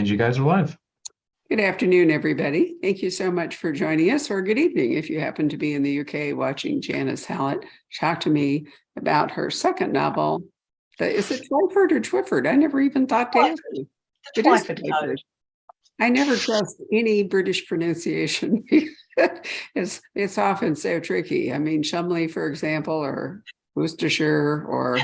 And you guys are live. Good afternoon, everybody. Thank you so much for joining us, or good evening if you happen to be in the UK watching Janice Hallett talk to me about her second novel. Is it Twyford or Twyford? I never even thought to ask you. The Twyford Code. I never trust any British pronunciation. It's often so tricky. I mean, Shumley, for example, or Worcestershire, or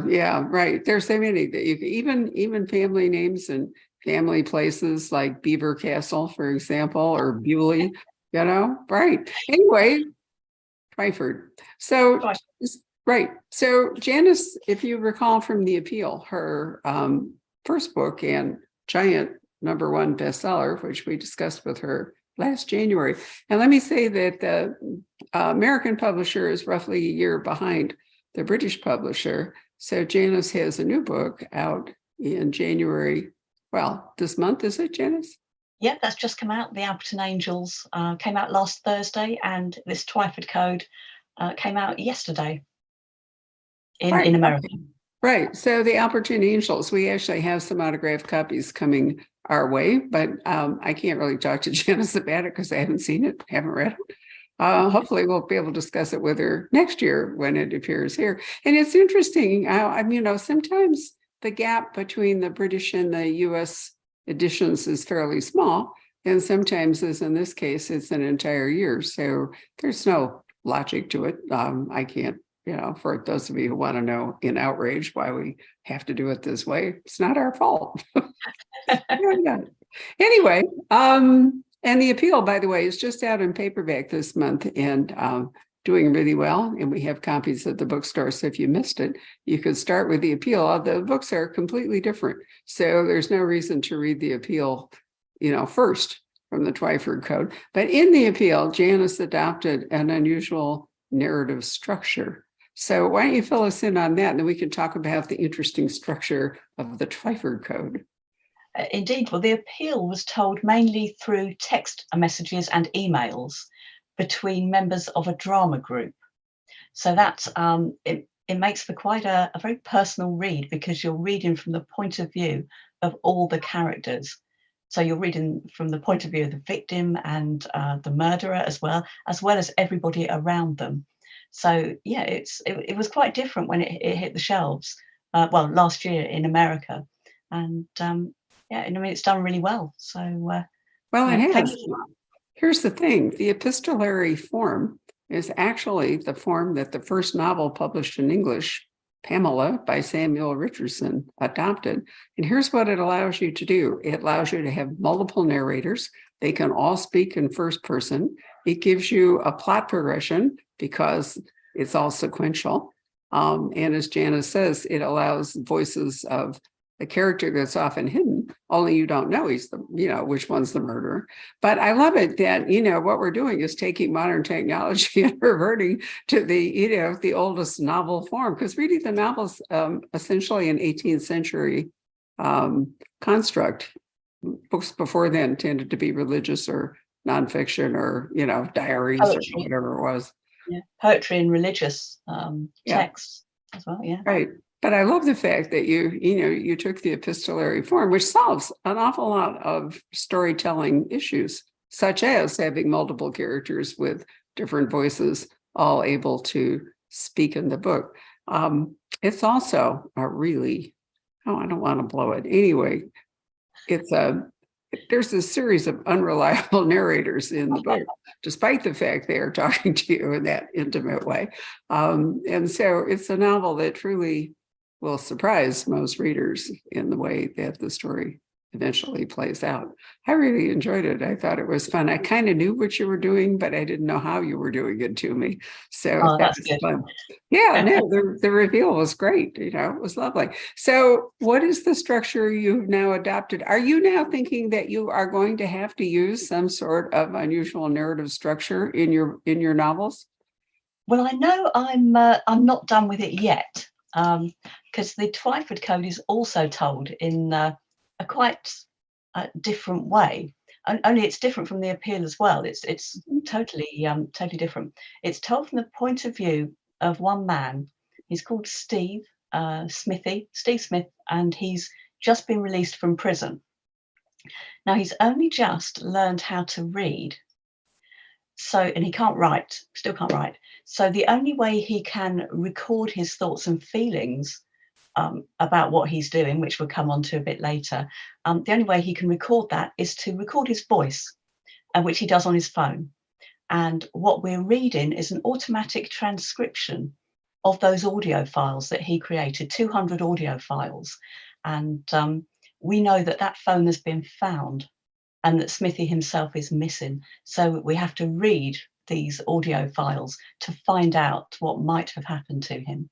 yeah, right. There's so many that you even family names and family places like Beaver Castle, for example, or Bewley, right. Anyway, Twyford. So, right. So Janice, if you recall from The Appeal, her first book and giant #1 bestseller, which we discussed with her last January. And let me say that the American publisher is roughly a year behind the British publisher. So Janice has a new book out in January. Well, this month, is it, Janice? Yeah, that's just come out. The Alperton Angels came out last Thursday, and this Twyford Code came out yesterday in America. Okay. Right. So the Alperton Angels, we actually have some autographed copies coming our way, but I can't really talk to Janice about it because I haven't seen it, haven't read it. Hopefully we'll be able to discuss it with her next year when it appears here. And it's interesting. Sometimes the gap between the British and the US editions is fairly small. And sometimes, as in this case, it's an entire year. So there's no logic to it. I can't, for those of you who want to know in outrage why we have to do it this way, it's not our fault. Anyway, and The Appeal, by the way, is just out in paperback this month and doing really well. And we have copies at the bookstore. So if you missed it, you could start with The Appeal. The books are completely different. So there's no reason to read The Appeal, first from the Twyford Code. But in The Appeal, Janice adopted an unusual narrative structure. So why don't you fill us in on that? And then we can talk about the interesting structure of the Twyford Code. Indeed. Well, The Appeal was told mainly through text messages and emails between members of a drama group. So that's it makes for quite a very personal read, because you're reading from the point of view of all the characters. So you're reading from the point of view of the victim and the murderer as well as everybody around them. So yeah, it was quite different when it hit the shelves. Last year in America, and it's done really well. So it has. Here's the thing: the epistolary form is actually the form that the first novel published in English, Pamela by Samuel Richardson, adopted. And here's what it allows you to do: it allows you to have multiple narrators. They can all speak in first person. It gives you a plot progression because it's all sequential. And as Janice says, it allows voices of a character that's often hidden, only you don't know he's which one's the murderer. But I love it that, what we're doing is taking modern technology and reverting to the oldest novel form, because really the novel's essentially an 18th century construct. Books before then tended to be religious or nonfiction or, diaries or whatever it was. Yeah, poetry and religious texts as well, yeah. Right. But I love the fact that you took the epistolary form, which solves an awful lot of storytelling issues, such as having multiple characters with different voices, all able to speak in the book. It's also a really, I don't want to blow it. Anyway, there's a series of unreliable narrators in the book, despite the fact they are talking to you in that intimate way. And so it's a novel that truly will surprise most readers in the way that the story eventually plays out. I really enjoyed it. I thought it was fun. I kind of knew what you were doing, but I didn't know how you were doing it to me. So that was fun. Yeah, no, the reveal was great. It was lovely. So what is the structure you've now adopted? Are you now thinking that you are going to have to use some sort of unusual narrative structure in your novels? Well, I know I'm not done with it yet. Because the Twyford Code is also told in a quite different way. Only it's different from The Appeal as well. It's totally different. It's told from the point of view of one man. He's called Steve Smith, and he's just been released from prison. Now, he's only just learned how to read. And he can't write, still can't write. So the only way he can record his thoughts and feelings about what he's doing, which we'll come on to a bit later, the only way he can record that is to record his voice, which he does on his phone. And what we're reading is an automatic transcription of those audio files that he created, 200 audio files. And we know that that phone has been found and that Smithy himself is missing. So we have to read these audio files to find out what might have happened to him.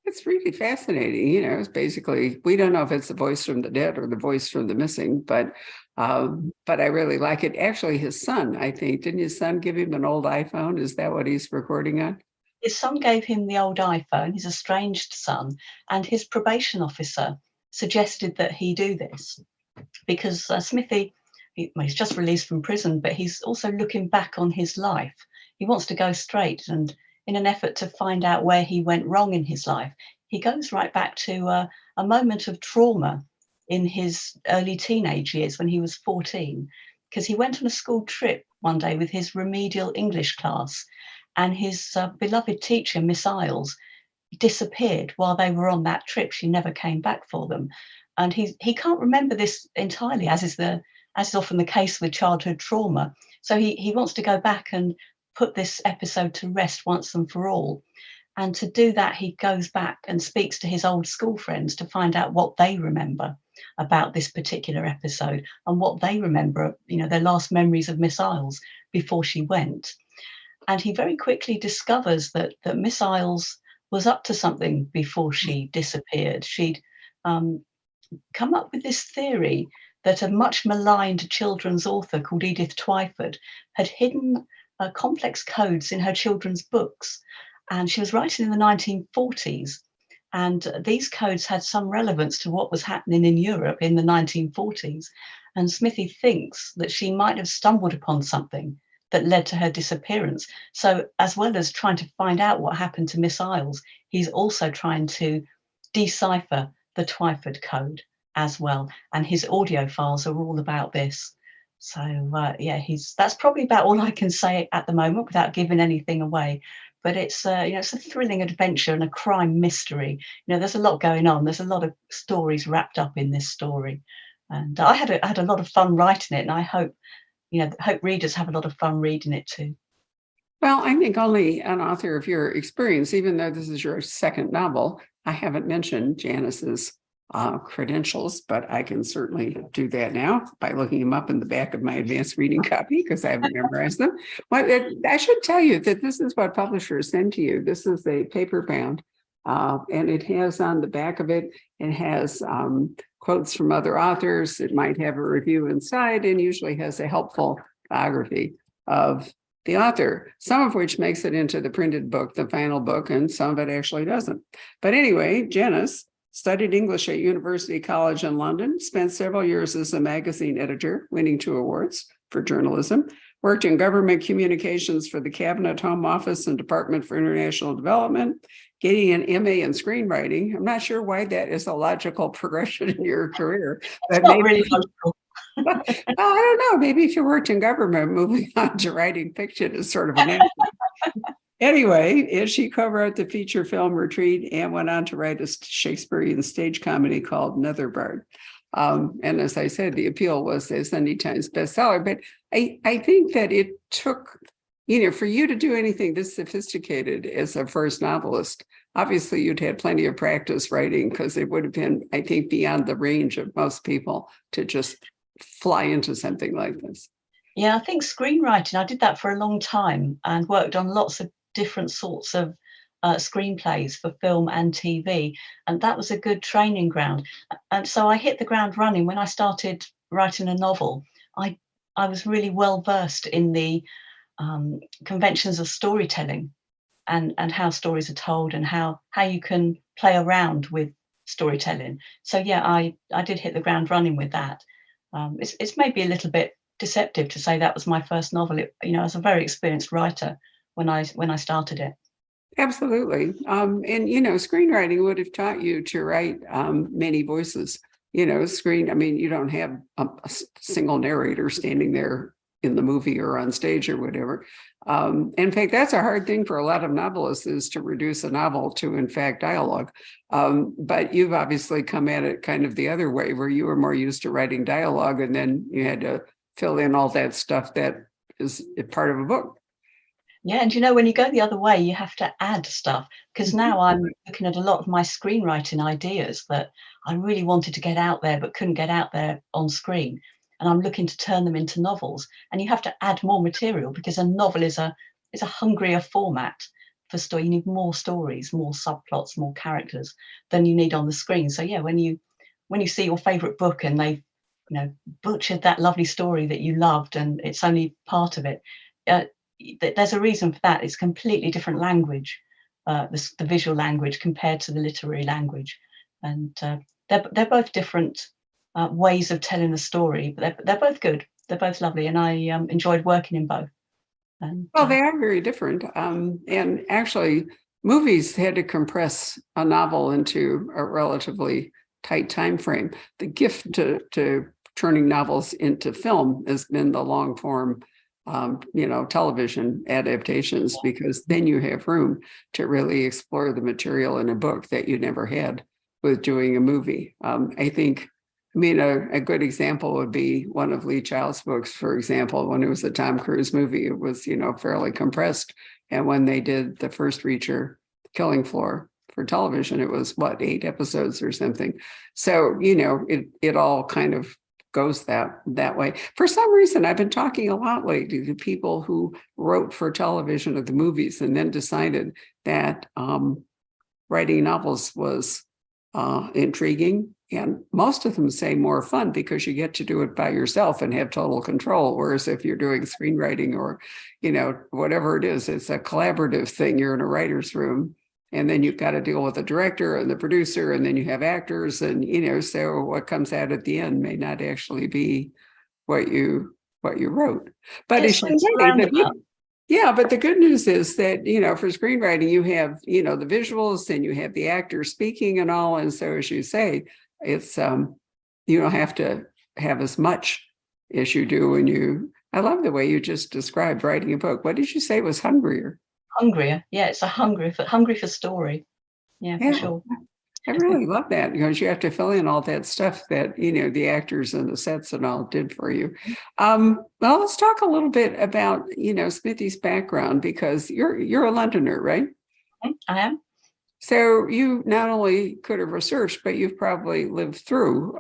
It's really fascinating. It's basically, we don't know if it's the voice from the dead or the voice from the missing, but I really like it. Actually, his son, I think, didn't his son give him an old iPhone? Is that what he's recording on? His son gave him the old iPhone, his estranged son, and his probation officer suggested that he do this because Smithy, he's just released from prison, but he's also looking back on his life. He wants to go straight, and in an effort to find out where he went wrong in his life, he goes right back to a moment of trauma in his early teenage years when he was 14, because he went on a school trip one day with his remedial English class, and his beloved teacher, Miss Isles, disappeared while they were on that trip. She never came back for them. And he can't remember this entirely, as is often the case with childhood trauma. So he wants to go back and put this episode to rest once and for all. And to do that, he goes back and speaks to his old school friends to find out what they remember about this particular episode and what they remember, their last memories of Miss Isles before she went. And he very quickly discovers that Miss Isles was up to something before she disappeared. She'd come up with this theory that a much maligned children's author called Edith Twyford had hidden complex codes in her children's books. And she was writing in the 1940s. And these codes had some relevance to what was happening in Europe in the 1940s. And Smithy thinks that she might have stumbled upon something that led to her disappearance. So as well as trying to find out what happened to Miss Isles, he's also trying to decipher the Twyford Code as well. And his audio files are all about this. So that's probably about all I can say at the moment without giving anything away. But it's it's a thrilling adventure and a crime mystery. There's a lot going on. There's a lot of stories wrapped up in this story, and I had a lot of fun writing it. And I hope readers have a lot of fun reading it too. Well, I think only an author of your experience, even though this is your second novel, I haven't mentioned Janice's credentials, but I can certainly do that now by looking them up in the back of my advanced reading copy because I haven't memorized them. I should tell you that this is what publishers send to you. This is a paper bound, and it has on the back of it, it has quotes from other authors. It might have a review inside and usually has a helpful biography of the author, some of which makes it into the printed book, the final book, and some of it actually doesn't. But anyway, Janice studied English at University College in London, spent several years as a magazine editor, winning 2 awards for journalism, worked in government communications for the Cabinet Home Office and Department for International Development, getting an MA in screenwriting. I'm not sure why that is a logical progression in your career. But not really logical. Well, I don't know. Maybe if you worked in government, moving on to writing fiction is sort of an answer. Anyway, she co-wrote the feature film Retreat and went on to write a Shakespearean stage comedy called Netherbard. And as I said, the appeal was a Sunday Times bestseller. But I think that it took, for you to do anything this sophisticated as a first novelist, obviously you'd had plenty of practice writing because it would have been, I think, beyond the range of most people to just fly into something like this. Yeah, I think screenwriting, I did that for a long time and worked on lots of different sorts of screenplays for film and TV. And that was a good training ground. And so I hit the ground running. When I started writing a novel, I was really well versed in the conventions of storytelling and how stories are told and how you can play around with storytelling. So yeah, I did hit the ground running with that. It's maybe a little bit deceptive to say that was my first novel. I was a very experienced writer when I started it. Absolutely. And screenwriting would have taught you to write many voices. screen. I mean, you don't have a single narrator standing there in the movie or on stage or whatever. In fact, that's a hard thing for a lot of novelists, is to reduce a novel to, in fact, dialogue. But you've obviously come at it kind of the other way, where you were more used to writing dialogue, and then you had to fill in all that stuff that is part of a book. Yeah, and when you go the other way, you have to add stuff, because now I'm looking at a lot of my screenwriting ideas that I really wanted to get out there but couldn't get out there on screen. And I'm looking to turn them into novels. And you have to add more material, because a novel is a hungrier format for story. You need more stories, more subplots, more characters than you need on the screen. So yeah, when you see your favorite book and they've butchered that lovely story that you loved and it's only part of it, there's a reason for that. It's completely different language, the visual language compared to the literary language, and they're both different ways of telling a story, but they're both good. They're both lovely, and I enjoyed working in both. And, well, they are very different. And actually, movies had to compress a novel into a relatively tight time frame. The gift to turning novels into film has been the long form, television adaptations, because then you have room to really explore the material in a book that you never had with doing a movie. I think, a good example would be one of Lee Child's books, for example. When it was a Tom Cruise movie, it was, fairly compressed. And when they did the first Reacher, Killing Floor, for television, it was 8 episodes or something. So, it all kind of goes that way. For some reason, I've been talking a lot lately to people who wrote for television of the movies and then decided that writing novels was intriguing. And most of them say more fun, because you get to do it by yourself and have total control. Whereas if you're doing screenwriting or, whatever it is, it's a collaborative thing. You're in a writer's room, and then you've got to deal with the director and the producer, and then you have actors, and, so what comes out at the end may not actually be what you wrote. But yes, but the good news is that, for screenwriting, you have, the visuals, and you have the actors speaking and all. And so, as you say, it's you don't have to have as much as you do when I love the way you just described writing a book. What did you say was hungrier? Hungrier. Yeah, it's a hungry for story. Yeah, for sure. I really love that, because you have to fill in all that stuff that, the actors and the sets and all did for you. Well, let's talk a little bit about, Smithy's background, because you're a Londoner, right? I am. So you not only could have researched, but you've probably lived through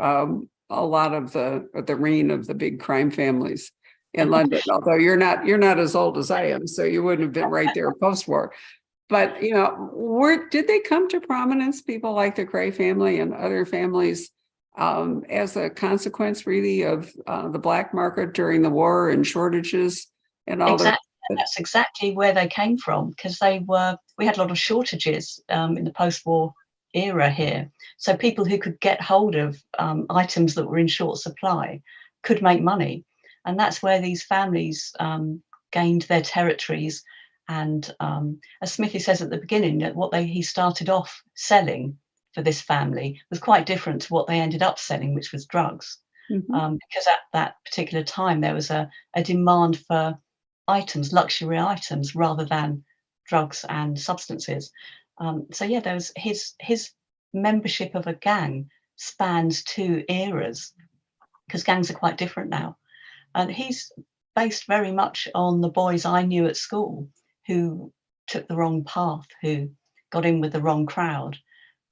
a lot of the reign of the big crime families in London. Although you're not as old as I am, so you wouldn't have been right there post-war. But where did they come to prominence? People like the Cray family and other families, as a consequence, really, of the black market during the war and shortages and all that. That's exactly where they came from, because we had a lot of shortages in the post-war era here. So people who could get hold of items that were in short supply could make money. And that's where these families gained their territories. And as Smithy says at the beginning, that what he started off selling for this family was quite different to what they ended up selling, which was drugs. Because at that particular time, there was a demand for luxury items, rather than drugs and substances. So yeah, there was his membership of a gang spans 2 eras, because gangs are quite different now. And he's based very much on the boys I knew at school who took the wrong path, who got in with the wrong crowd,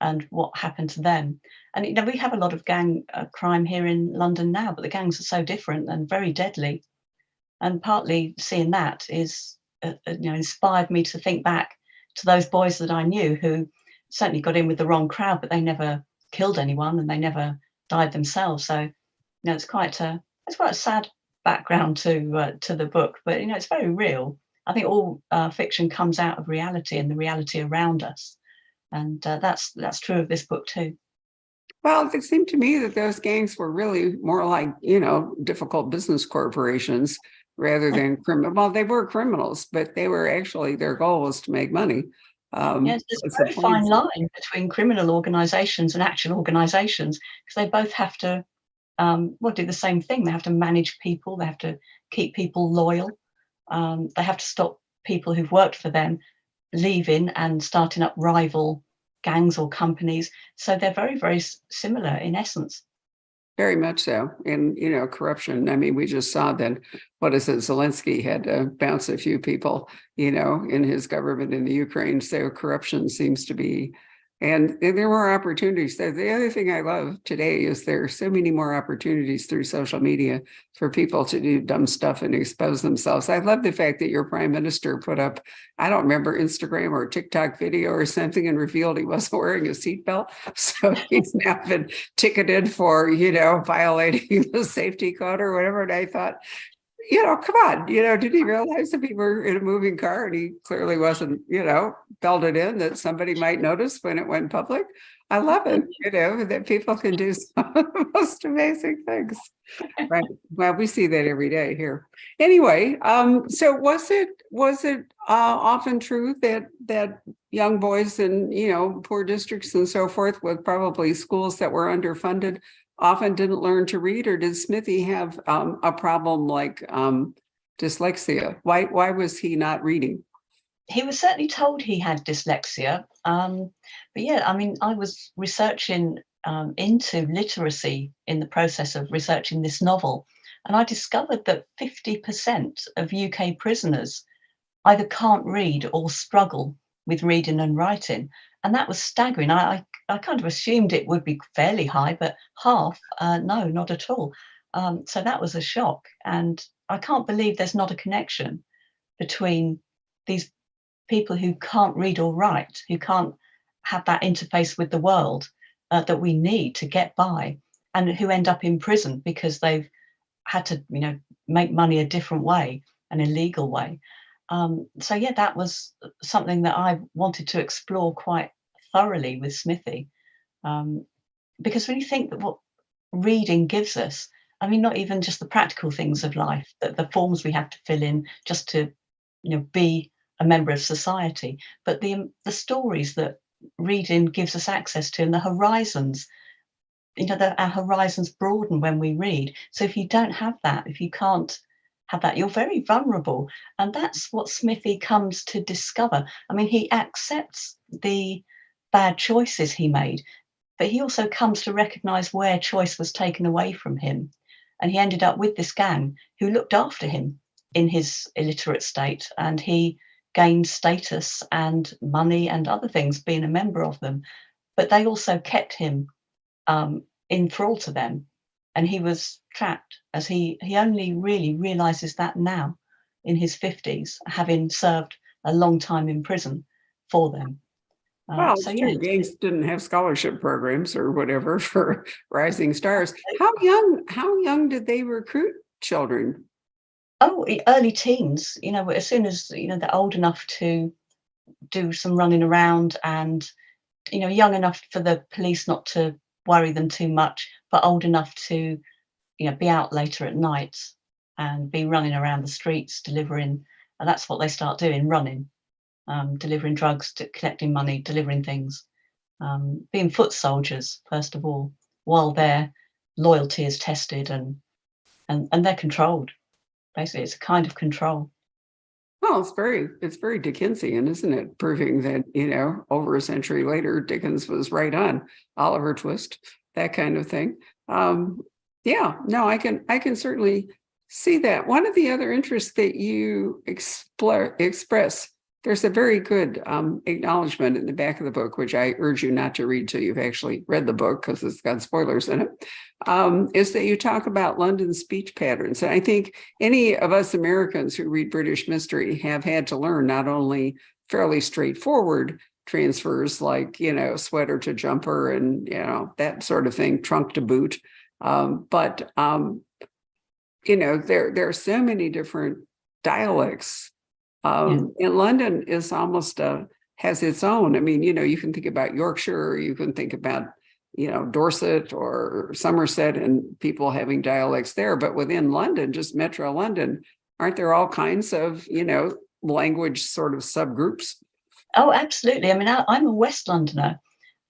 and what happened to them. And we have a lot of gang crime here in London now, but the gangs are so different and very deadly. And partly seeing that is, inspired me to think back to those boys that I knew who certainly got in with the wrong crowd, but they never killed anyone and they never died themselves. So, it's quite a sad background to the book, but it's very real. I think all fiction comes out of reality and the reality around us, and that's true of this book too. Well, it seemed to me that those gangs were really more like, difficult business corporations rather than criminal. Well, they were criminals, but they were actually, their goal was to make money. Yes, there's It's a a very plain fine line between criminal organisations and action organisations, because they both have to do the same thing. They have to manage people, they have to keep people loyal, they have to stop people who've worked for them leaving and starting up rival gangs or companies. So they're very, very similar in essence. Very much so. And, corruption. I mean, we just saw that, what is it? Zelensky had to bounce a few people, in his government in the Ukraine. So corruption seems to be, and there are opportunities. The other thing I love today is there are so many more opportunities through social media for people to do dumb stuff and expose themselves. I love the fact that your prime minister put up, I don't remember, Instagram or TikTok video or something, and revealed he wasn't wearing a seatbelt. So he's now been ticketed for, violating the safety code or whatever. And I thought, come on, did he realize that we were in a moving car and he clearly wasn't, belted in, that somebody might notice when it went public? I love it, that people can do some of the most amazing things. Right. Well, we see that every day here. Anyway, so was it often true that young boys in, poor districts and so forth, with probably schools that were underfunded, often didn't learn to read? Or did Smithy have a problem like dyslexia? Why was he not reading? He was certainly told he had dyslexia. But yeah, I mean, I was researching into literacy in the process of researching this novel, and I discovered that 50% of UK prisoners either can't read or struggle with reading and writing. And that was staggering. I kind of assumed it would be fairly high, but half, no, not at all. So that was a shock. And I can't believe there's not a connection between these people who can't read or write, who can't have that interface with the world that we need to get by, and who end up in prison because they've had to, make money a different way, an illegal way. So yeah, that was something that I wanted to explore quite thoroughly with Smithy, because when you think that what reading gives us, I mean, not even just the practical things of life, the forms we have to fill in just to, be a member of society, but the stories that reading gives us access to, and the horizons, our horizons broaden when we read. So if you don't have that, if you can't have that, you're very vulnerable. And that's what Smithy comes to discover. I mean, he accepts the bad choices he made, but he also comes to recognize where choice was taken away from him. And he ended up with this gang who looked after him in his illiterate state, and he gained status and money and other things being a member of them. But they also kept him in thrall to them, and he was trapped, as he only really realizes that now in his 50s, having served a long time in prison for them. Well, So it's yeah, true. Gangs didn't have scholarship programs or whatever for rising stars. How young did they recruit children? early teens, as soon as they're old enough to do some running around, and young enough for the police not to worry them too much, but old enough to be out later at night and be running around the streets delivering. And that's what they start doing, running, delivering drugs, collecting money, delivering things, being foot soldiers first of all, while their loyalty is tested and they're controlled. Basically, it's a kind of control. Well, it's very Dickensian, isn't it? Proving that, over a century later, Dickens was right on. Oliver Twist, that kind of thing. Yeah, no, I can certainly see that. One of the other interests that you express, there's a very good acknowledgement in the back of the book, which I urge you not to read till you've actually read the book, because it's got spoilers in it, is that you talk about London speech patterns. And I think any of us Americans who read British mystery have had to learn not only fairly straightforward transfers like, sweater to jumper and, that sort of thing, trunk to boot, but there are so many different dialects. And London is almost has its own. I mean, you can think about Yorkshire, or you can think about, Dorset or Somerset, and people having dialects there. But within London, just Metro London, aren't there all kinds of, language sort of subgroups? Oh, absolutely. I mean, I'm a West Londoner,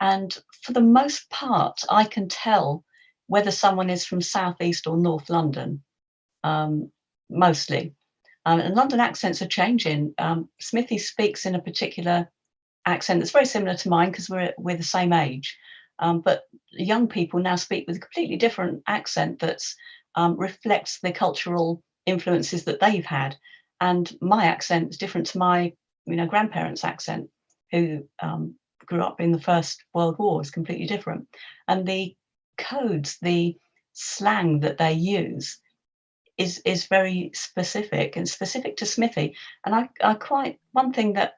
and for the most part, I can tell whether someone is from South East or North London, um, mostly. And London accents are changing. Smithy speaks in a particular accent that's very similar to mine because we're the same age. But young people now speak with a completely different accent that's reflects the cultural influences that they've had. And my accent is different to my, grandparents' accent, who grew up in the First World War, is completely different. And the codes, the slang that they use is very specific and specific to Smithy. And I quite one thing that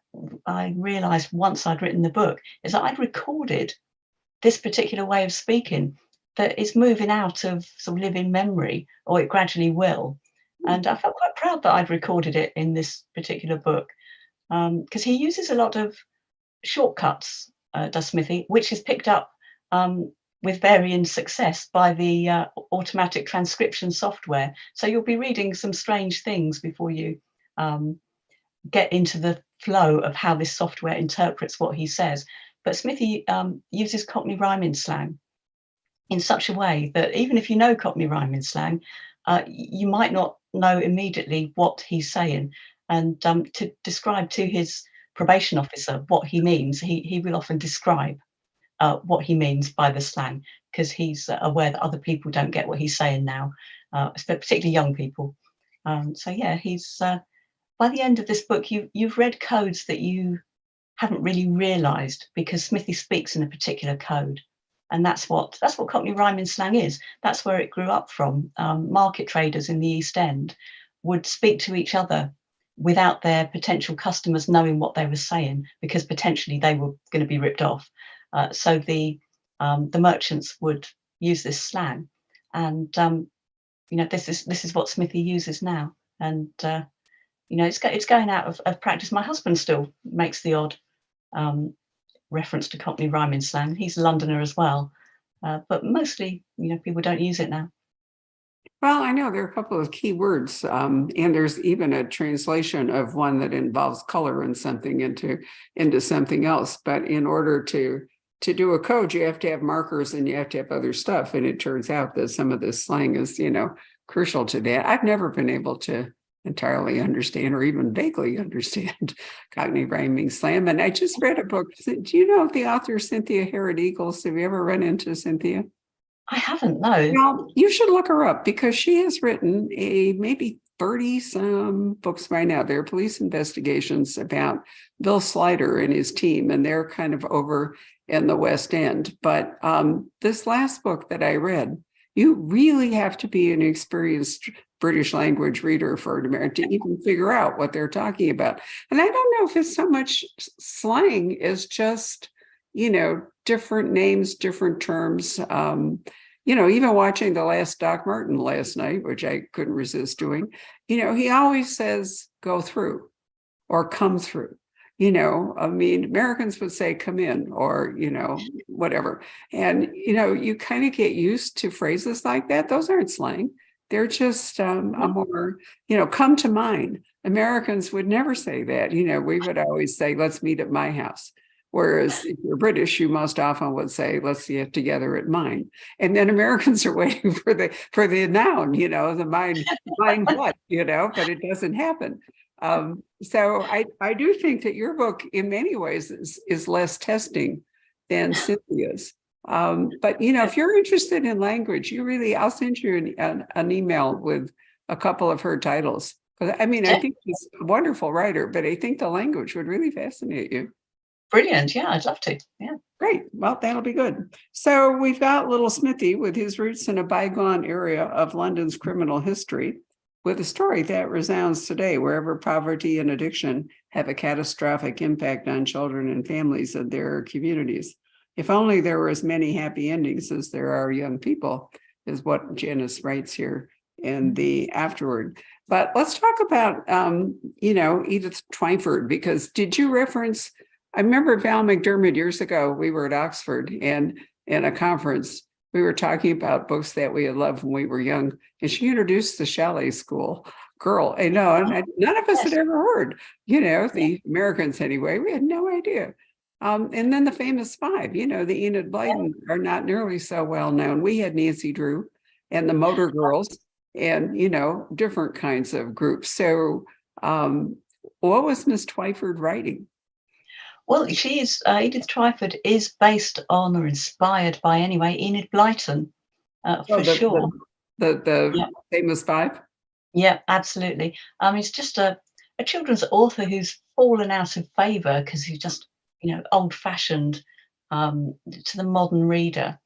I realised once I'd written the book is that I'd recorded this particular way of speaking that is moving out of sort of living memory, or it gradually will. And I felt quite proud that I'd recorded it in this particular book, because he uses a lot of shortcuts, does Smithy, which is picked up with varying success by the automatic transcription software. So you'll be reading some strange things before you get into the flow of how this software interprets what he says. But Smithy uses Cockney rhyming slang in such a way that even if you know Cockney rhyming slang, you might not know immediately what he's saying. And to describe to his probation officer what he means, he will often describe what he means by the slang, because he's aware that other people don't get what he's saying now, particularly young people. So yeah, he's by the end of this book, you've read codes that you haven't really realised, because Smithy speaks in a particular code, and that's what Cockney rhyming slang is. That's where it grew up from. Market traders in the East End would speak to each other without their potential customers knowing what they were saying, because potentially they were going to be ripped off. So the merchants would use this slang, and this is what Smithy uses now, and it's going out of practice. My husband still makes the odd reference to Cockney rhyming slang. He's a Londoner as well, but mostly people don't use it now. Well, I know there are a couple of key words, and there's even a translation of one that involves color and something into something else. But in order to do a code, you have to have markers and you have to have other stuff. And it turns out that some of this slang is, crucial to that. I've never been able to entirely understand or even vaguely understand Cockney rhyming slang. And I just read a book. Do you know the author Cynthia Harrod Eagles? Have you ever run into Cynthia? I haven't, no. Well, you should look her up, because she has written maybe 30 some books by now. They're police investigations about Bill Slider and his team, and they're kind of over in the West End. But this last book that I read, you really have to be an experienced British language reader for America to even figure out what they're talking about. And I don't know if it's so much slang as just, different names, different terms. Even watching the last Doc Martin last night, which I couldn't resist doing, he always says, go through or come through. Americans would say come in, or, whatever. And, you kind of get used to phrases like that. Those aren't slang. They're just a more, come to mind. Americans would never say that. We would always say, let's meet at my house. Whereas if you're British, you most often would say, let's get together at mine. And then Americans are waiting for the noun, the mine what, but it doesn't happen. So I do think that your book in many ways is less testing than Cynthia's. But if you're interested in language, I'll send you an email with a couple of her titles. I think she's a wonderful writer, but I think the language would really fascinate you. Brilliant. Yeah, I'd love to. Yeah. Great. Well, that'll be good. So we've got little Smithy with his roots in a bygone area of London's criminal history, with a story that resounds today wherever poverty and addiction have a catastrophic impact on children and families and their communities. If only there were as many happy endings as there are young people, is what Janice writes here in the afterword. But let's talk about, Edith Twyford, because did you reference, I remember Val McDermott years ago, we were at Oxford, and in a conference, we were talking about books that we had loved when we were young, and she introduced the Chalet School. girl. I know, and none of us had Yes. ever heard, the Americans anyway. We had no idea. And then the famous five, the Enid Blyton are not nearly so well known. We had Nancy Drew and the Motor Girls and, different kinds of groups. So what was Miss Twyford writing? Well, she is, Edith Twyford is based on or inspired by, anyway, Enid Blyton, Oh, for sure. the Yeah, famous five? yeah, absolutely. He's just a children's author who's fallen out of favour because he's just, old-fashioned to the modern reader.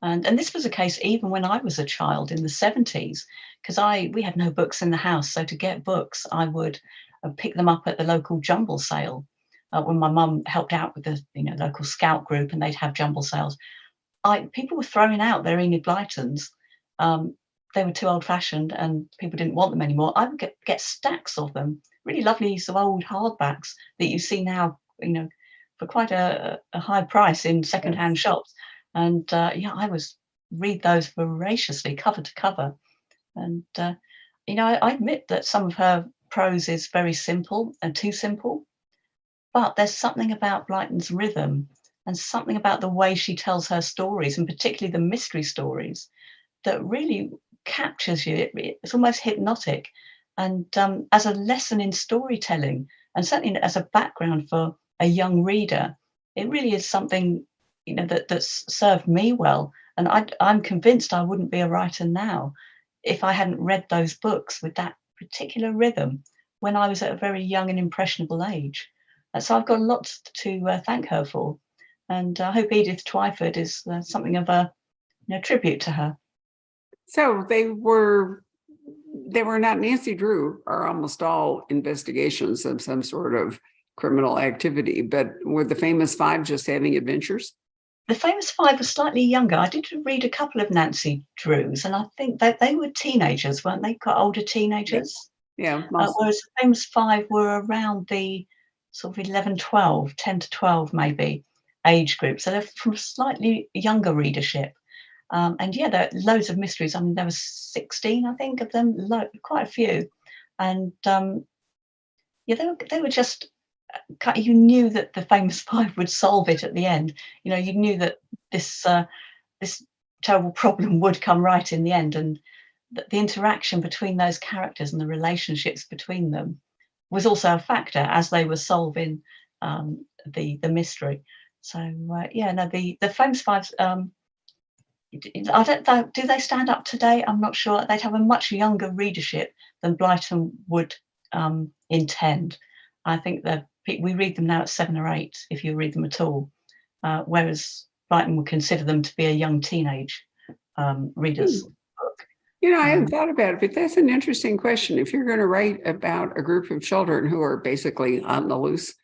And this was a case even when I was a child in the 70s, because we had no books in the house. So to get books, I would pick them up at the local jumble sale. When my mum helped out with the local scout group, and they'd have jumble sales, people were throwing out their Enid Blytons. They were too old-fashioned, and people didn't want them anymore. I would get stacks of them, really lovely sort of old hardbacks that you see now, for quite a high price in second-hand shops. And I was read those voraciously, cover to cover. And I admit that some of her prose is very simple and too simple, but there's something about Blyton's rhythm and something about the way she tells her stories, and particularly the mystery stories, that really captures you. It's almost hypnotic. And as a lesson in storytelling, and certainly as a background for a young reader, it really is something that's served me well. And I'm convinced I wouldn't be a writer now if I hadn't read those books with that particular rhythm when I was at a very young and impressionable age. So I've got lots to thank her for, and I hope Edith Twyford is something of a tribute to her. So they were not. Nancy Drew are almost all investigations of some sort of criminal activity, but were the famous five just having adventures? The famous five were slightly younger. I did read a couple of Nancy Drews, and I think that they were teenagers, weren't they? Quite older teenagers. Yeah. Whereas the famous five were around the sort of 11, 12, 10 to 12 maybe age group. So they're from slightly younger readership. And yeah, there are loads of mysteries. I mean, there was 16, I think, of them, quite a few. And they were just, you knew that the famous five would solve it at the end. You knew that this terrible problem would come right in the end, and the interaction between those characters and the relationships between them was also a factor as they were solving the mystery. So the famous five. I don't know, do they stand up today? I'm not sure. They'd have a much younger readership than Blyton would intend. I think that we read them now at 7 or 8, if you read them at all, whereas Blyton would consider them to be a young teenage reader's book. I hadn't thought about it, but that's an interesting question. If you're going to write about a group of children who are basically on the loose,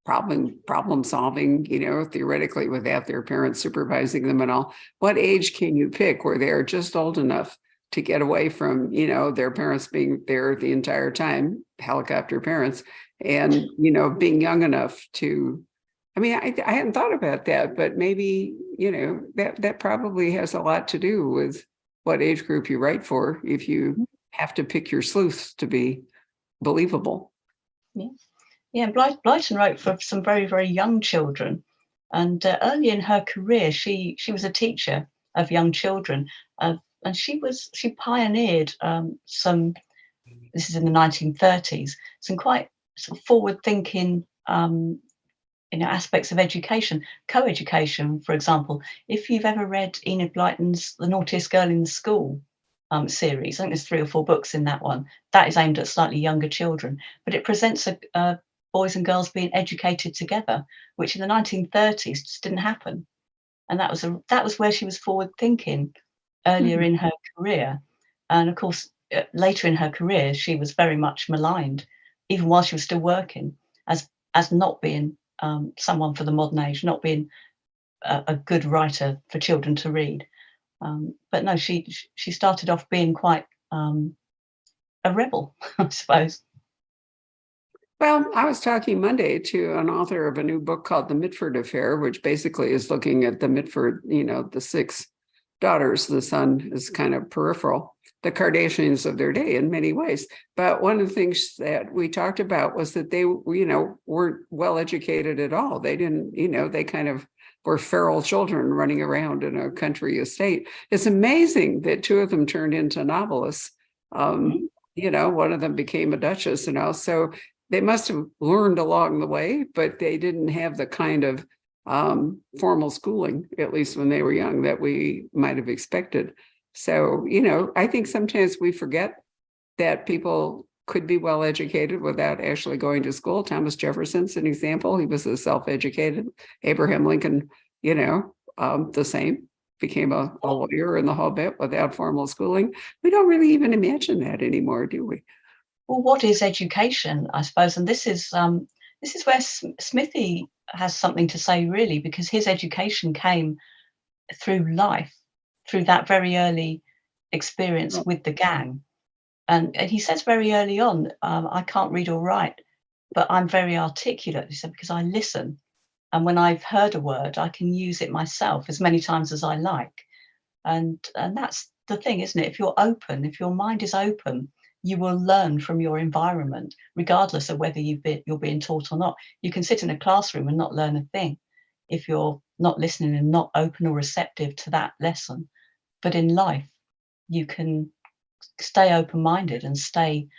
problem solving, theoretically without their parents supervising them and all, what age can you pick where they're just old enough to get away from, their parents being there the entire time, helicopter parents, and, being young enough to, I hadn't thought about that, but maybe, that probably has a lot to do with what age group you write for, if you have to pick your sleuths to be believable. Yes. Yeah, Blyton wrote for some very, very young children. And early in her career, she was a teacher of young children. And she pioneered some, this is in the 1930s, some quite sort of forward-thinking aspects of education, co-education, for example. If you've ever read Enid Blyton's The Naughtiest Girl in the School series, I think there's 3 or 4 books in that one, that is aimed at slightly younger children, but it presents a boys and girls being educated together, which in the 1930s just didn't happen. And that was where she was forward thinking earlier in her career. And of course, later in her career, she was very much maligned, even while she was still working, as not being someone for the modern age, not being a good writer for children to read. But no, she started off being quite a rebel, I suppose. Well, I was talking Monday to an author of a new book called The Mitford Affair, which basically is looking at the Mitford, the 6 daughters. The son is kind of peripheral. the Kardashians of their day in many ways. But one of the things that we talked about was that they, weren't well educated at all. They didn't, they kind of were feral children running around in a country estate. It's amazing that two of them turned into novelists. One of them became a duchess, so they must have learned along the way, but they didn't have the kind of formal schooling, at least when they were young, that we might have expected. So, I think sometimes we forget that people could be well educated without actually going to school. Thomas Jefferson's an example. He was a self-educated. Abraham Lincoln, the same, became a lawyer in the whole bit without formal schooling. We don't really even imagine that anymore, do we? Well, what is education, I suppose? And this is where Smithy has something to say, really, because his education came through life, through that very early experience with the gang. And he says very early on, I can't read or write, but I'm very articulate, he said, because I listen. And when I've heard a word, I can use it myself as many times as I like. And that's the thing, isn't it? If you're open, if your mind is open, you will learn from your environment, regardless of whether you're being taught or not. You can sit in a classroom and not learn a thing if you're not listening and not open or receptive to that lesson. But in life, you can stay open-minded and stay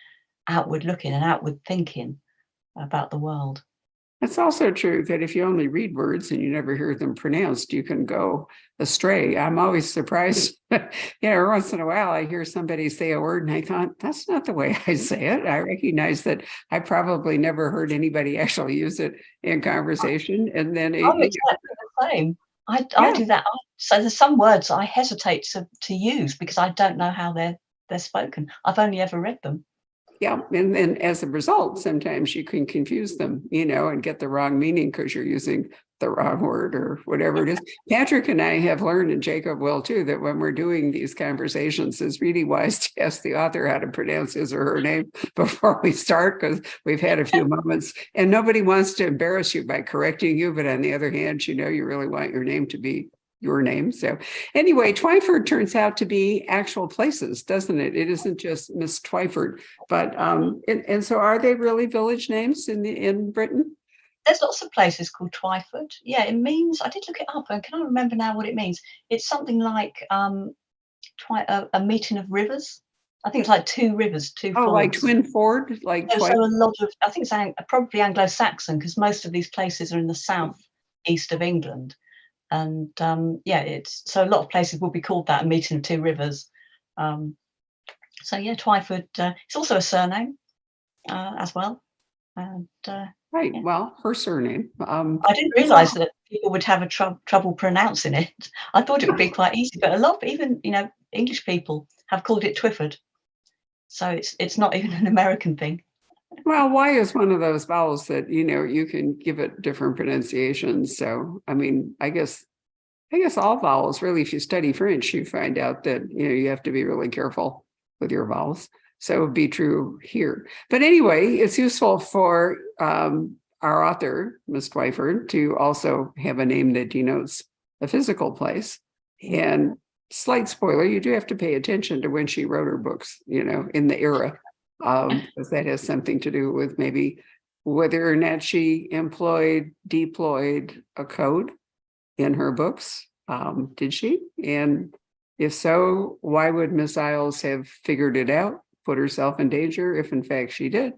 outward looking and outward thinking about the world. It's also true that if you only read words and you never hear them pronounced, you can go astray. I'm always surprised. Every once in a while, I hear somebody say a word and I thought, that's not the way I say it. I recognize that I probably never heard anybody actually use it in conversation. And then I'm exactly the same. I do that. So there's some words I hesitate to use because I don't know how they're spoken. I've only ever read them. Yeah. And then as a result, sometimes you can confuse them, and get the wrong meaning because you're using the wrong word or whatever it is. Patrick and I have learned, and Jacob will too, that when we're doing these conversations, it's really wise to ask the author how to pronounce his or her name before we start, because we've had a few moments and nobody wants to embarrass you by correcting you. But on the other hand, you really want your name to be your name. So anyway, Twyford turns out to be actual places, doesn't it? It isn't just Miss Twyford, but and so are they really village names in Britain? There's lots of places called Twyford. Yeah, it means, I did look it up and can I remember now what it means? It's something like a meeting of rivers. I think it's like two rivers, two fords. Like Twin Ford, like so a lot of, I think it's probably Anglo-Saxon, because most of these places are in the south east of England. And it's so a lot of places will be called that, a meeting of two rivers. Twyford, it's also a surname as well. And right. Yeah. Well, her surname. I didn't realise that people would have a trouble pronouncing it. I thought it would be quite easy, but a lot of even English people have called it Twyford. So it's not even an American thing. Well, Y is one of those vowels that, you can give it different pronunciations. So, I mean, I guess all vowels, really, if you study French, you find out that, you have to be really careful with your vowels. So it would be true here. But anyway, it's useful for our author, Miss Twyford, to also have a name that denotes a physical place. And slight spoiler, you do have to pay attention to when she wrote her books, in the era. Because that has something to do with maybe whether or not she deployed a code in her books. Did she? And if so, why would Miss Isles have figured it out, put herself in danger, if in fact she did?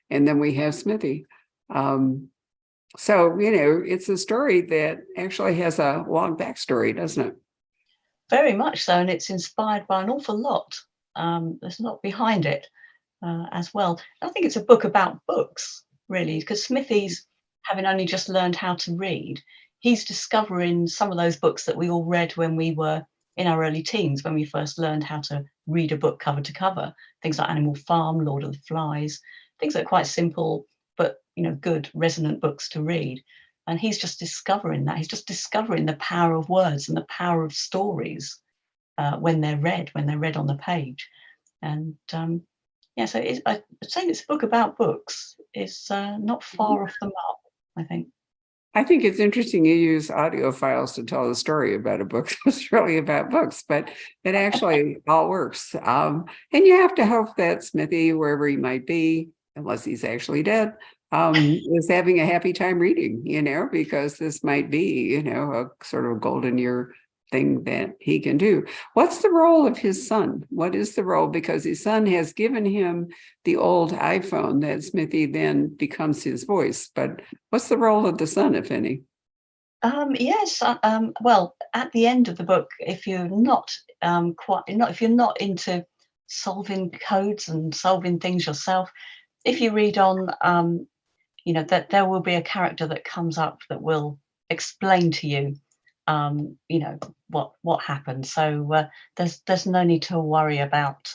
And then we have Smithy. So, it's a story that actually has a long backstory, doesn't it? Very much so. And it's inspired by an awful lot. There's a lot behind it. As well. I think it's a book about books, really, because Smithy's, having only just learned how to read, he's discovering some of those books that we all read when we were in our early teens, when we first learned how to read a book cover to cover. Things like Animal Farm, Lord of the Flies, things that are quite simple, but good, resonant books to read. And he's just discovering that. He's just discovering the power of words and the power of stories when they're read on the page. And so saying it's a book about books is not far off the mark, I think. I think it's interesting you use audio files to tell a story about a book that's really about books, but it actually all works. And you have to hope that Smithy, wherever he might be, unless he's actually dead, is having a happy time reading, because this might be, a sort of golden year thing that he can do. What's the role of his son? What is the role? Because his son has given him the old iPhone that Smithy then becomes his voice. But what's the role of the son, if any? Yes. Well, at the end of the book, if you're not if you're not into solving codes and solving things yourself, if you read on, that there will be a character that comes up that will explain to you, what happened. So there's no need to worry about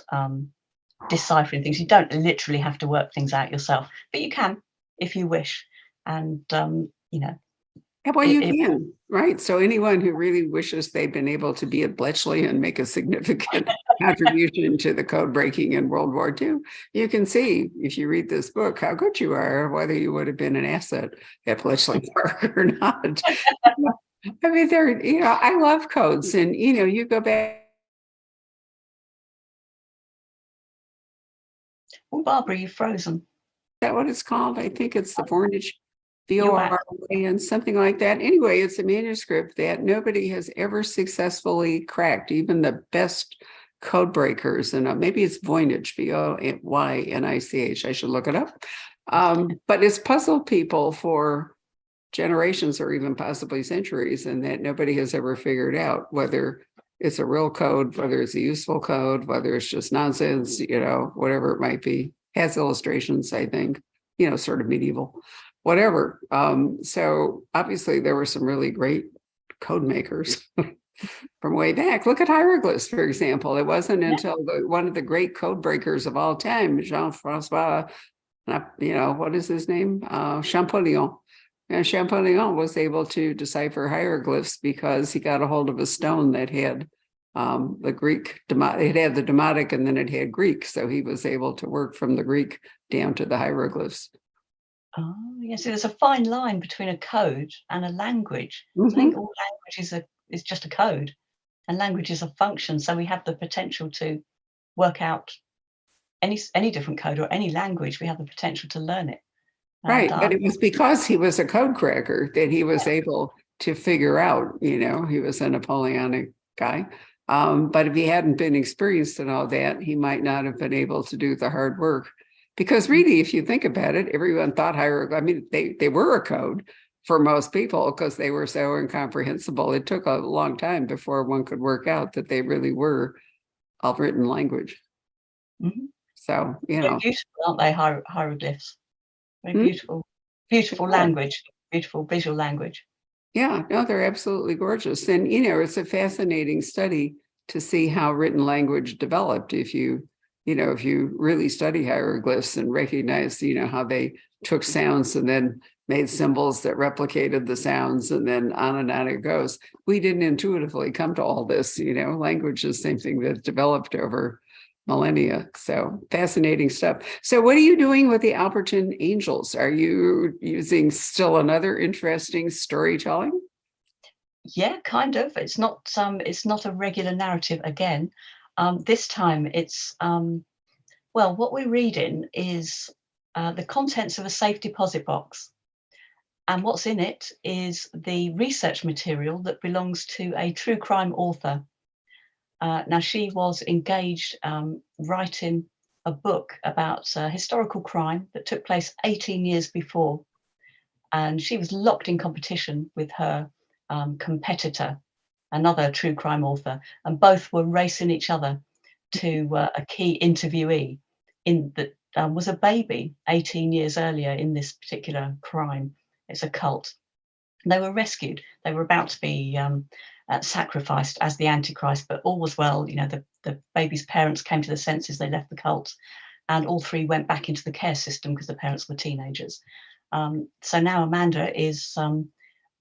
deciphering things. You don't literally have to work things out yourself, but you can if you wish. And Well, you can, right? So anyone who really wishes they'd been able to be at Bletchley and make a significant contribution to the code breaking in World War II, you can see, if you read this book, how good you are, whether you would have been an asset at Bletchley Park or not. I mean, I love codes, and, you go back. Oh, Barbara, you've frozen. Is that what it's called? I think it's the Voynich. VOR and something like that. Anyway, it's a manuscript that nobody has ever successfully cracked, even the best code breakers. And maybe it's Voynich, Voynich. I should look it up. But it's puzzled people for generations or even possibly centuries, and that nobody has ever figured out whether it's a real code, whether it's a useful code, whether it's just nonsense, whatever it might be. Has illustrations, I think, sort of medieval. Whatever. So obviously there were some really great code makers from way back. Look at hieroglyphs, for example. It wasn't until one of the great code breakers of all time, Jean-Francois, what is his name? Champollion. And Champollion was able to decipher hieroglyphs because he got a hold of a stone that had the Greek, it had the Demotic and then it had Greek. So he was able to work from the Greek down to the hieroglyphs. Oh, yes. So there's a fine line between a code and a language. Mm-hmm. I think all language is just a code, and language is a function. So we have the potential to work out any different code or any language. We have the potential to learn it. Right, but it was because he was a code cracker that he was able to figure out. He was a Napoleonic guy. But if he hadn't been experienced in all that, he might not have been able to do the hard work. Because really, if you think about it, everyone thought they were a code for most people because they were so incomprehensible. It took a long time before one could work out that they really were a written language. Mm-hmm. So, They're beautiful, aren't they, hieroglyphs? Very beautiful, beautiful language, beautiful visual language. Yeah, no, they're absolutely gorgeous. And, it's a fascinating study to see how written language developed if you really study hieroglyphs and recognize, how they took sounds and then made symbols that replicated the sounds, and then on it goes. We didn't intuitively come to all this, language is something that developed over millennia. So fascinating stuff. So what are you doing with the Alperton Angels? Are you using still another interesting storytelling? Yeah, kind of. It's not a regular narrative again. This time it's, what we're reading is the contents of a safe deposit box. And what's in it is the research material that belongs to a true crime author. Now, she was engaged writing a book about historical crime that took place 18 years before. And she was locked in competition with her competitor, another true crime author, and both were racing each other to a key interviewee that was a baby 18 years earlier in this particular crime. It's a cult. They were rescued. They were about to be sacrificed as the Antichrist, but all was well. The baby's parents came to their senses. They left the cult, and all three went back into the care system because the parents were teenagers. So now Amanda is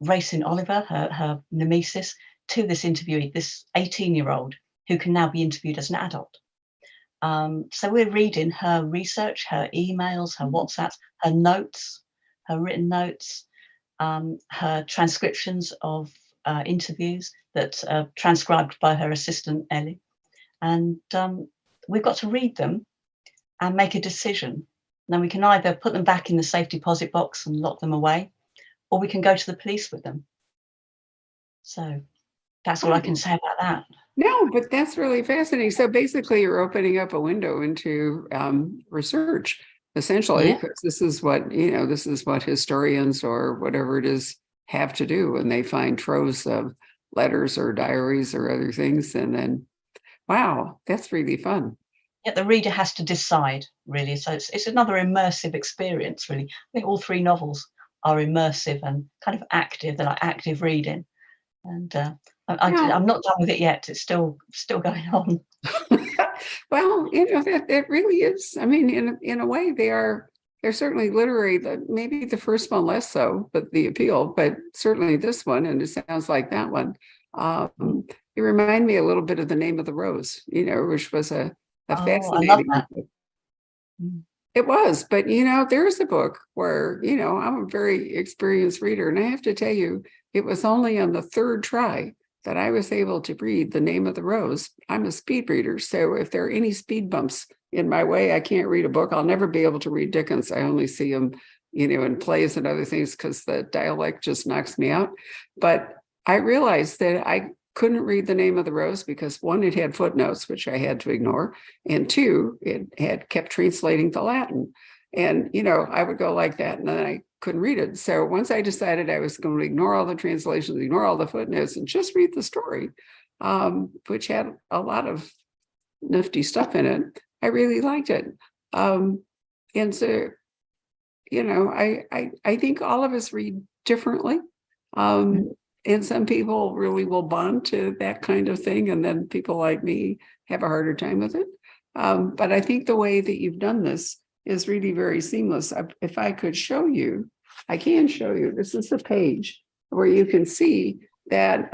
racing Oliver, her nemesis, to this interviewee, this 18-year-old who can now be interviewed as an adult. So we're reading her research, her emails, her WhatsApps, her notes, her written notes, her transcriptions of interviews that are transcribed by her assistant, Ellie. And we've got to read them and make a decision. Then we can either put them back in the safe deposit box and lock them away, or we can go to the police with them. So that's all I can say about that. No, but that's really fascinating. So basically, you're opening up a window into research, essentially, because this is what historians or whatever it is have to do when they find troves of letters or diaries or other things. And then, wow, that's really fun. Yeah, the reader has to decide, really. So it's another immersive experience, really. I think all three novels are immersive and kind of active. They're like active reading. And I'm not done with it yet. It's still going on. Well, that really is. I mean, in a way, they're certainly literary. Maybe the first one less so, but the appeal. But certainly this one, and it sounds like that one. You remind me a little bit of The Name of the Rose, which was a fascinating. I love that. It was, but there's a book where I'm a very experienced reader, and I have to tell you, it was only on the third try that I was able to read The Name of the Rose. I'm a speed reader, so if there are any speed bumps in my way, I can't read a book. I'll never be able to read Dickens. I only see him, in plays and other things because the dialect just knocks me out. But I realized that I couldn't read The Name of the Rose because one, it had footnotes, which I had to ignore, and two, it had kept translating to Latin. And, I would go like that and then I couldn't read it. So once I decided I was going to ignore all the translations, ignore all the footnotes and just read the story, which had a lot of nifty stuff in it, I really liked it. And so, I think all of us read differently. And some people really will bond to that kind of thing. And then people like me have a harder time with it. But I think the way that you've done this is really very seamless. If I could show you, I can show you. This is a page where you can see that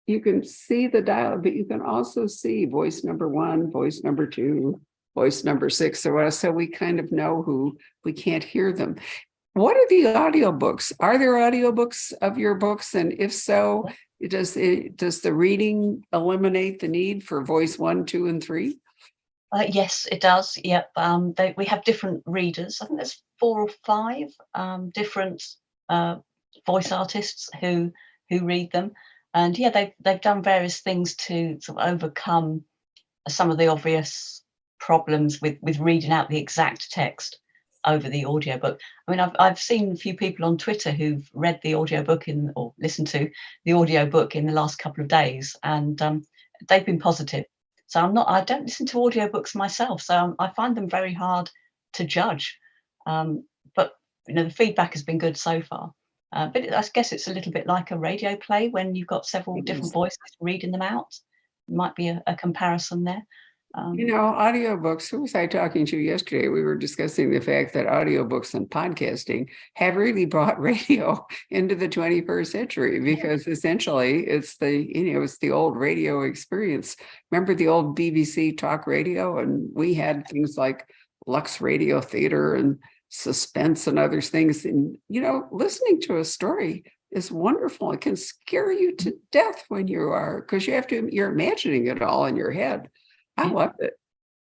you can see the dialogue, but you can also see voice number 1, voice number 2, voice number 6. So we kind of know who we can't hear them. What are the audiobooks? Are there audiobooks of your books? And if so, does the reading eliminate the need for voice 1, 2, and 3? Yes, it does. Yep. We have different readers. I think there's 4 or 5 different voice artists who read them. And yeah, they've done various things to sort of overcome some of the obvious problems with reading out the exact text over the audiobook. I mean, I've seen a few people on Twitter who've read the audiobook or listened to the audiobook in the last couple of days, and they've been positive. So I don't listen to audiobooks myself, so I find them very hard to judge. But the feedback has been good so far. But I guess it's a little bit like a radio play when you've got several different voices reading them out. Might be a comparison there. Audiobooks, who was I talking to yesterday? We were discussing the fact that audiobooks and podcasting have really brought radio into the 21st century because essentially it's the old radio experience. Remember the old BBC talk radio? And we had things like Lux Radio Theater and Suspense and other things. And, listening to a story is wonderful. It can scare you to death when because you're imagining it all in your head. I loved it.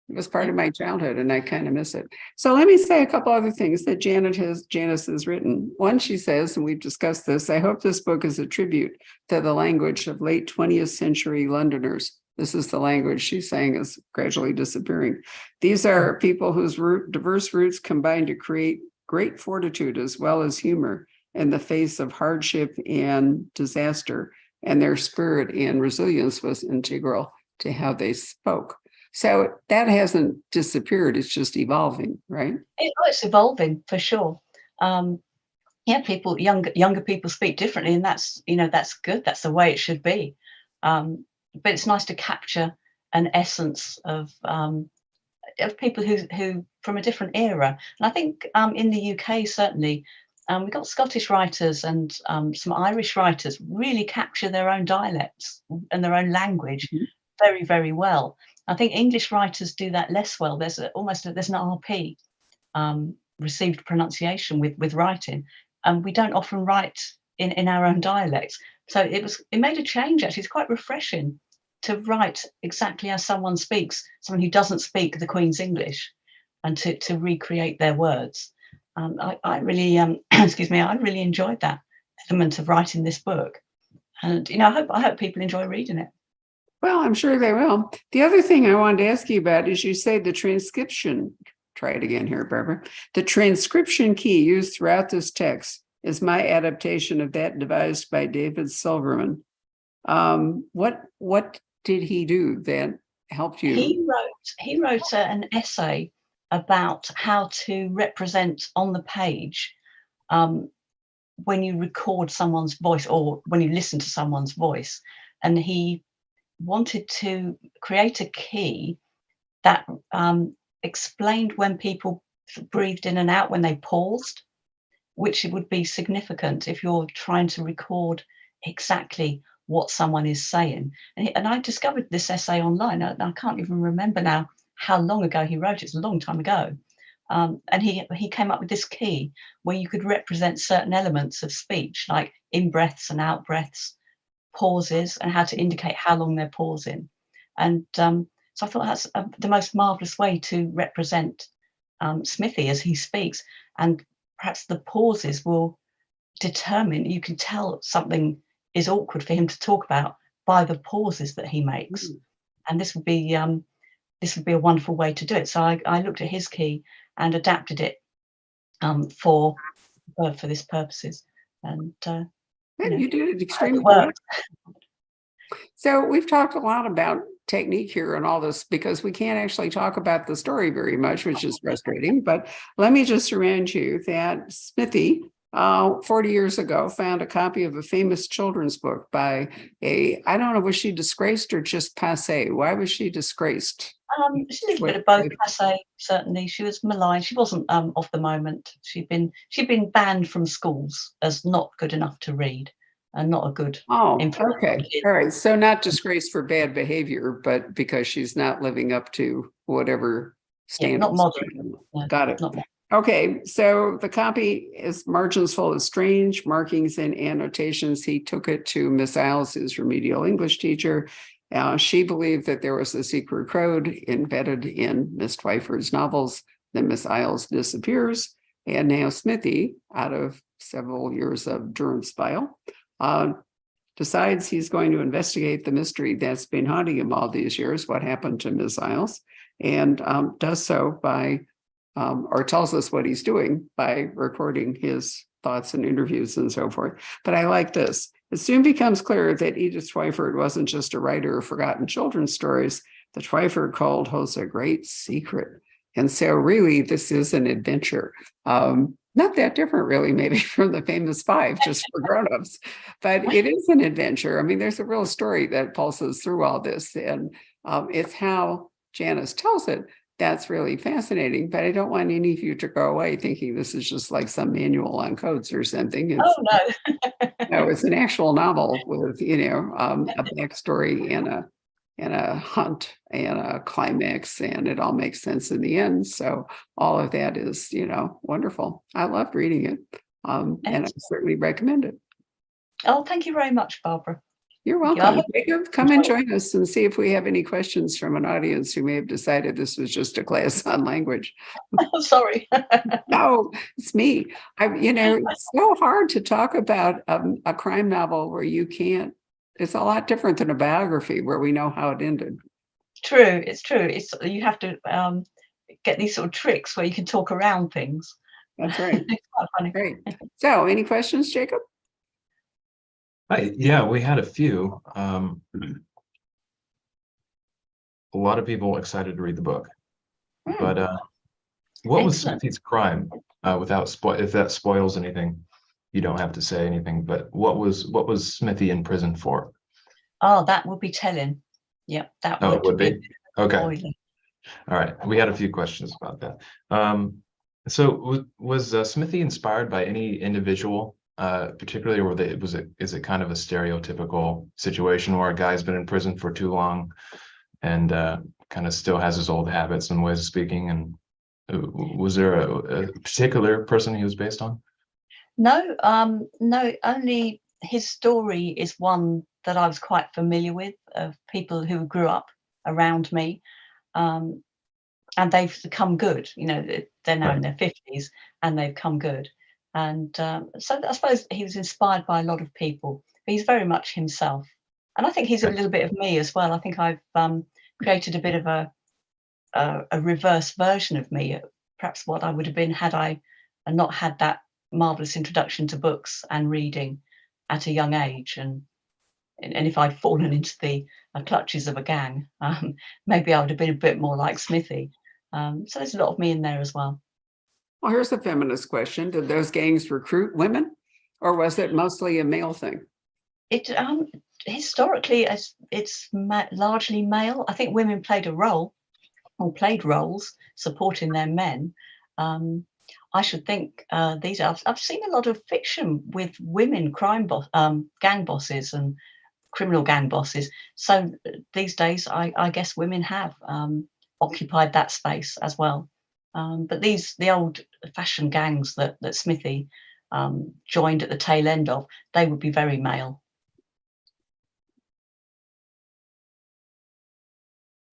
It was part of my childhood and I kind of miss it. So let me say a couple other things that Janice has written. One, she says, and we've discussed this, I hope this book is a tribute to the language of late 20th century Londoners. This is the language she's saying is gradually disappearing. These are people whose diverse roots combine to create great fortitude as well as humor in the face of hardship and disaster, and their spirit and resilience was integral to how they spoke. So that hasn't disappeared. It's just evolving, right? It's evolving for sure. Younger people speak differently, and that's good. That's the way it should be. But it's nice to capture an essence of people who from a different era. And I think in the UK certainly, we've got Scottish writers and some Irish writers really capture their own dialects and their own language very, very well. I think English writers do that less well. There's an RP, received pronunciation with writing, and we don't often write in our own dialects. So it made a change, actually. It's quite refreshing to write exactly as someone speaks, someone who doesn't speak the Queen's English, and to recreate their words. I really, excuse me, I really enjoyed that element of writing this book, and I hope people enjoy reading it. Well, I'm sure they will. The other thing I wanted to ask you about is you say the transcription. Try it again here, Barbara. The transcription key used throughout this text is my adaptation of that devised by David Silverman. What did he do that helped you? He wrote an essay about how to represent on the page when you record someone's voice or when you listen to someone's voice, and he wanted to create a key that explained when people breathed in and out, when they paused, which would be significant if you're trying to record exactly what someone is saying. And I discovered this essay online. I can't even remember now how long ago he wrote it. It's a long time ago. And he came up with this key where you could represent certain elements of speech, like in-breaths and out-breaths, pauses, and how to indicate how long they're pausing. And so I thought that's the most marvellous way to represent Smithy as he speaks. And perhaps the pauses will determine, you can tell something is awkward for him to talk about by the pauses that he makes. And this would be a wonderful way to do it. So I looked at his key and adapted it for this purposes. And you did it extremely well. So we've talked a lot about technique here and all this because we can't actually talk about the story very much, which is frustrating. But let me just remind you that Smithy, 40 years ago, found a copy of a famous children's book by I don't know, was she disgraced or just passé? Why was she disgraced? She did a bit of both, passé, certainly. She was maligned. She wasn't of the moment. She'd been banned from schools as not good enough to read and not a good influence. Okay. All right. So not disgraced for bad behavior, but because she's not living up to whatever standards. Not modern. Got it. Okay, so the copy is margins full of strange markings and annotations. He took it to Miss Isles, his remedial English teacher. She believed that there was a secret code embedded in Miss Twyford's novels. Then Miss Isles disappears, and now Smithy, out of several years of durance vile, decides he's going to investigate the mystery that's been haunting him all these years, what happened to Miss Isles, and does so by or tells us what he's doing by recording his thoughts and interviews and so forth. But I like this. It soon becomes clear that Edith Twyford wasn't just a writer of forgotten children's stories. The Twyford Code holds a great secret. And so really, this is an adventure. Not that different, really, maybe from the famous five, just for grown-ups. But it is an adventure. I mean, there's a real story that pulses through all this. And it's how Janice tells it. That's really fascinating, but I don't want any of you to go away thinking this is just like some manual on codes or something. No. No, it's an actual novel with, a backstory and a hunt and a climax, and it all makes sense in the end. So all of that is, wonderful. I loved reading it, and I certainly recommend it. Oh, thank you very much, Barbara. You're welcome. Jacob, come and join us and see if we have any questions from an audience who may have decided this was just a class on language. Sorry. No, it's me. It's so hard to talk about a crime novel where you can't. It's a lot different than a biography where we know how it ended. True. It's true. You have to get these sort of tricks where you can talk around things. That's right. It's quite funny. Great. So, any questions, Jacob? Yeah, we had a few. A lot of people excited to read the book, but what was Smithy's crime? Without if that spoils anything, you don't have to say anything. But what was Smithy in prison for? Oh, that would be telling. Yep, that would. Oh, it would be. Okay. Spoiling. All right. We had a few questions about that. So was Smithy inspired by any individual? Particularly, or is it kind of a stereotypical situation where a guy's been in prison for too long and kind of still has his old habits and ways of speaking? And was there a particular person he was based on? No, no, only his story is one that I was quite familiar with, of people who grew up around me. Um, and they've come good. You know, they're now in Right. their 50s and they've come good. And so I suppose he was inspired by a lot of people, but he's very much himself. And I think he's a Right. little bit of me as well. I think I've created a bit of a reverse version of me, perhaps what I would have been had I not had that marvelous introduction to books and reading at a young age. And if I'd fallen into the clutches of a gang, maybe I would have been a bit more like Smithy. So there's a lot of me in there as well. Well, here's a feminist question. Did those gangs recruit women, or was it mostly a male thing? It historically, it's largely male. I think women played a role, or played roles, supporting their men. Um, I should think I've seen a lot of fiction with women gang bosses and criminal gang bosses. So these days, I guess women have occupied that space as well. But the old fashioned gangs that Smithy joined at the tail end of, they would be very male.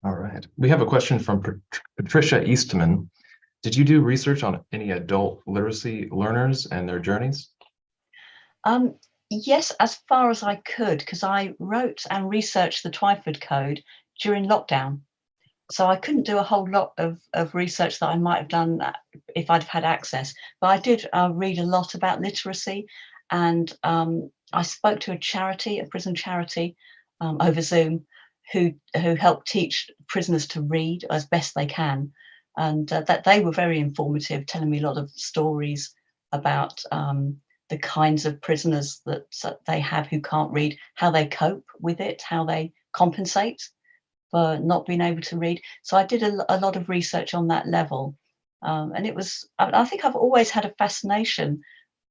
All right. We have a question from Patricia Eastman. Did you do research on any adult literacy learners and their journeys? Yes, as far as I could, because I wrote and researched the Twyford Code during lockdown. So I couldn't do a whole lot of research that I might have done if I'd have had access. But I did read a lot about literacy, and I spoke to a prison charity over Zoom, who help teach prisoners to read as best they can, and that they were very informative, telling me a lot of stories about the kinds of prisoners that they have who can't read, how they cope with it, how they compensate for not being able to read. So I did a lot of research on that level. And I think I've always had a fascination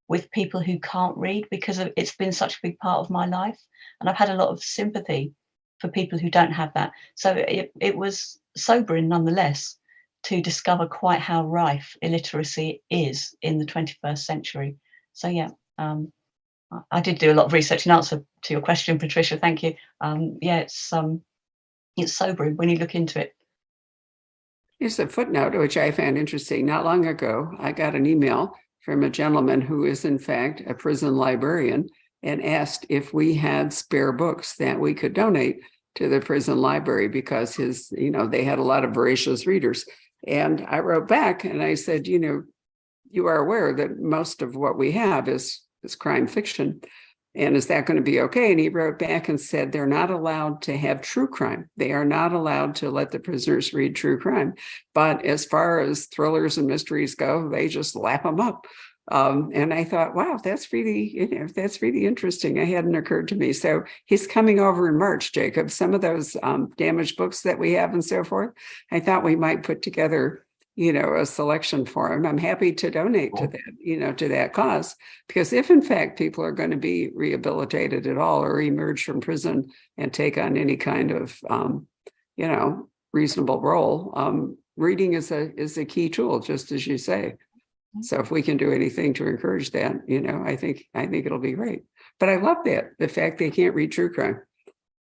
with people who can't read, because it's been such a big part of my life. And I've had a lot of sympathy for people who don't have that. So it was sobering nonetheless to discover quite how rife illiteracy is in the 21st century. So yeah, I did do a lot of research in answer to your question, Patricia. Thank you. Yeah, it's sobering when you look into it. Here's a footnote, which I found interesting. Not long ago, I got an email from a gentleman who is, in fact, a prison librarian, and asked if we had spare books that we could donate to the prison library, because they had a lot of voracious readers. And I wrote back and I said, you are aware that most of what we have is crime fiction. And is that going to be okay? And he wrote back and said, they're not allowed to have true crime. They are not allowed to let the prisoners read true crime. But as far as thrillers and mysteries go, they just lap them up. And I thought, wow, that's really interesting. It hadn't occurred to me. So he's coming over in March, Jacob. Some of those damaged books that we have and so forth, I thought we might put together a selection for him. I'm happy to donate to that, to that cause, because if in fact people are going to be rehabilitated at all or emerge from prison and take on any kind of, reasonable role, reading is a key tool, just as you say. So if we can do anything to encourage that, I think it'll be great. But I love the fact they can't read true crime.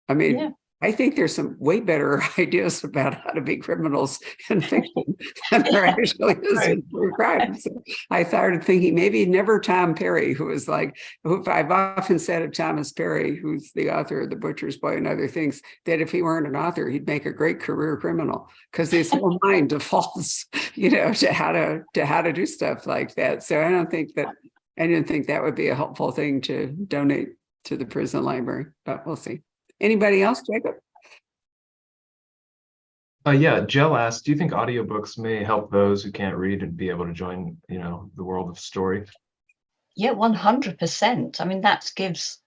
I mean, Yeah. I think there's some way better ideas about how to be criminals in fiction than there actually is in true crime. So I started thinking maybe never Tom Perry, who I've often said of Thomas Perry, who's the author of The Butcher's Boy and other things, that if he weren't an author, he'd make a great career criminal, because his whole mind defaults, to how to do stuff like that. So I didn't think that would be a helpful thing to donate to the prison library, but we'll see. Anybody else, Jacob? Yeah, Jill asked, do you think audiobooks may help those who can't read and be able to join, the world of story? Yeah, 100%. I mean, that gives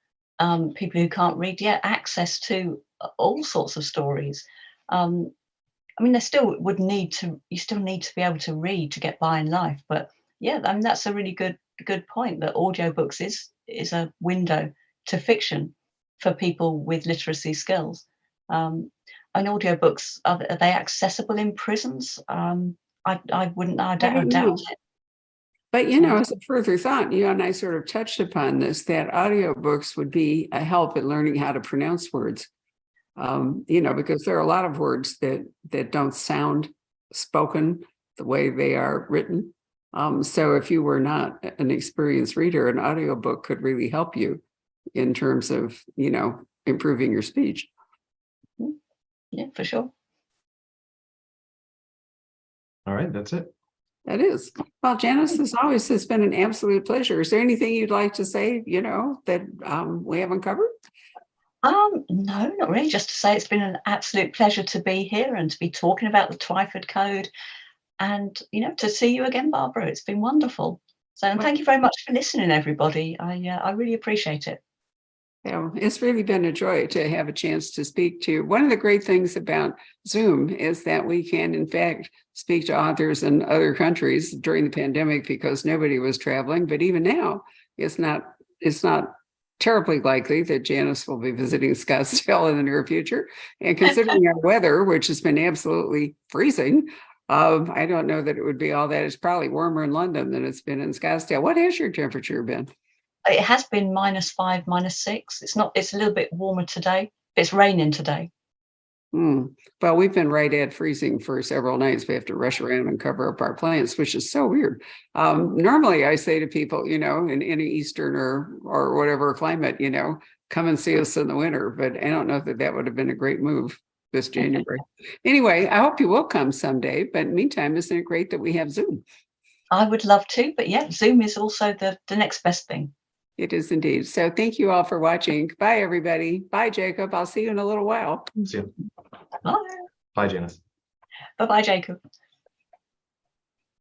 people who can't read yet access to all sorts of stories. I mean, you still need to be able to read to get by in life. But yeah, I mean, that's a really good point, that audiobooks is a window to fiction for people with literacy skills. And audiobooks, are they accessible in prisons? I doubt it. But, as a further thought, you and I sort of touched upon this, that audiobooks would be a help in learning how to pronounce words. Because there are a lot of words that don't sound spoken the way they are written. So if you were not an experienced reader, an audiobook could really help you in terms of, improving your speech. Yeah, for sure. All right, that's it. That is. Well, Janice, as always, it's been an absolute pleasure. Is there anything you'd like to say, that we haven't covered? No, not really. Just to say it's been an absolute pleasure to be here and to be talking about the Twyford Code, and to see you again, Barbara. It's been wonderful. So, and thank you very much for listening, everybody. I really appreciate it. Yeah, it's really been a joy to have a chance to speak to you. One of the great things about Zoom is that we can, in fact, speak to authors in other countries during the pandemic because nobody was traveling. But even now, it's not terribly likely that Janice will be visiting Scottsdale in the near future. And considering our weather, which has been absolutely freezing, I don't know that it would be all that. It's probably warmer in London than it's been in Scottsdale. What has your temperature been? It has been -5, -6. It's a little bit warmer today. It's raining today. Well, we've been right at freezing for several nights. We have to rush around and cover up our plants, which is so weird. Normally I say to people, in any Eastern or whatever climate, come and see us in the winter, but I don't know that would have been a great move this January. Anyway, I hope you will come someday, but meantime, isn't it great that we have Zoom? I would love to, but yeah, Zoom is also the next best thing. It is indeed. So thank you all for watching. Bye, everybody. Bye, Jacob. I'll see you in a little while. See you. Bye. Bye, Janice. Bye-bye, Jacob.